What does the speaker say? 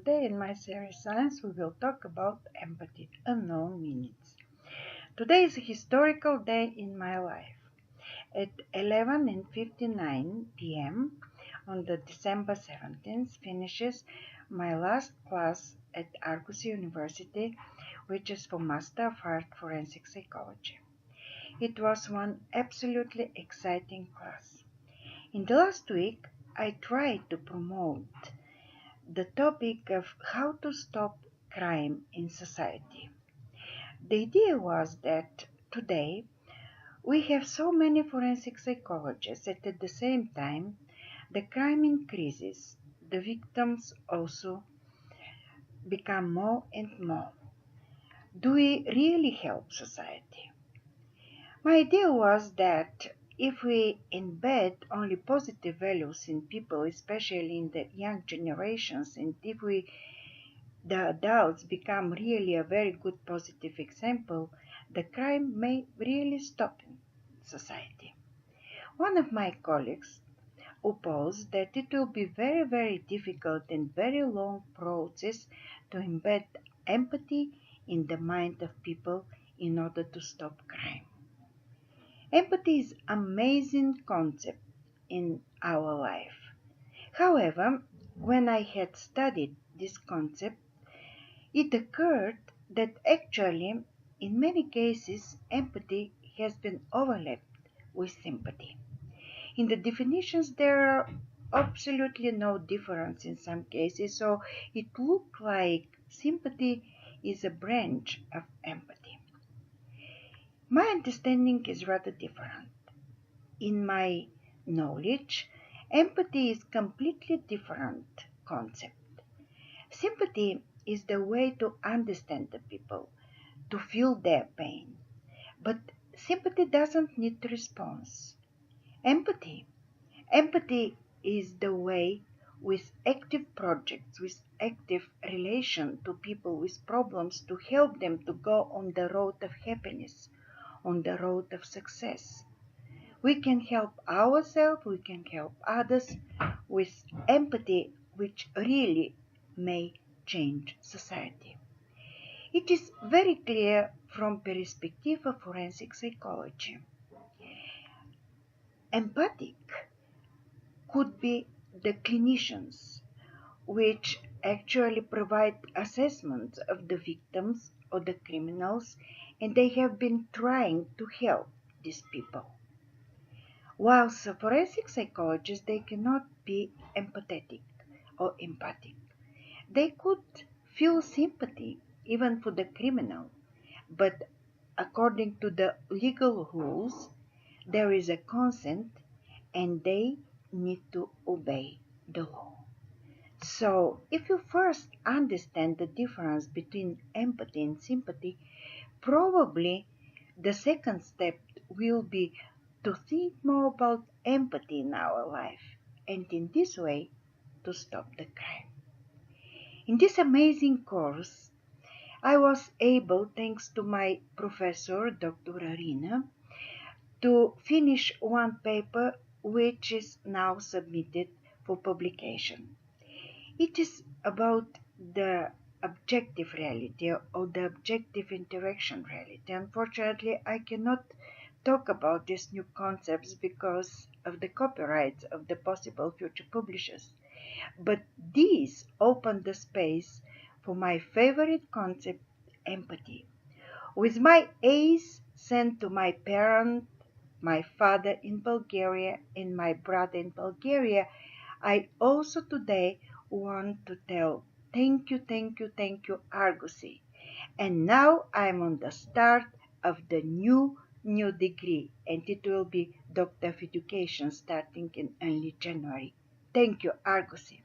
Today in my series Science we will talk about empathy, unknown meanings. Today is a historical day in my life. At 11:59 p.m. on the December 17th finishes my last class at Argosy University, which is for Master of Art Forensic Psychology. It was one absolutely exciting class. In the last week, I tried to promote the topic of how to stop crime in society. The idea was that today we have so many forensic psychologists that at the same time the crime increases, the victims also become more and more. Do we really help society? My idea was that if we embed only positive values in people, especially in the young generations, and if the adults become really a very good positive example, the crime may really stop in society. One of my colleagues opposed that it will be very, very difficult and very long process to embed empathy in the mind of people in order to stop crime. Empathy is an amazing concept in our life. However, when I had studied this concept, it occurred that actually, in many cases, empathy has been overlapped with sympathy. In the definitions, there are absolutely no difference in some cases, so it looks like sympathy is a branch of empathy. My understanding is rather different. In my knowledge, empathy is completely different concept. Sympathy is the way to understand the people, to feel their pain. But sympathy doesn't need response. Empathy. Empathy is the way with active projects, with active relation to people with problems to help them to go on the road of happiness, on the road of success. We can help ourselves, we can help others with empathy, which really may change society. It is very clear from perspective of forensic psychology. Empathic could be the clinicians, which actually provide assessments of the victims or the criminals, and they have been trying to help these people. Whilst forensic psychologists, they cannot be empathetic or empathic. They could feel sympathy even for the criminal, but according to the legal rules, there is a consent and they need to obey the law. So, if you first understand the difference between empathy and sympathy, probably the second step will be to think more about empathy in our life and in this way to stop the crime. In this amazing course, I was able, thanks to my professor, Dr. Arina, to finish one paper which is now submitted for publication. It is about the objective reality or the objective interaction reality. Unfortunately, I cannot talk about these new concepts because of the copyrights of the possible future publishers. But these open the space for my favorite concept, empathy. With my A's sent to my parent, my father in Bulgaria, and my brother in Bulgaria, I also today want to tell thank you, thank you, thank you, Argosy. And now I'm on the start of the new degree, and it will be Doctor of Education starting in early January. Thank you, Argosy.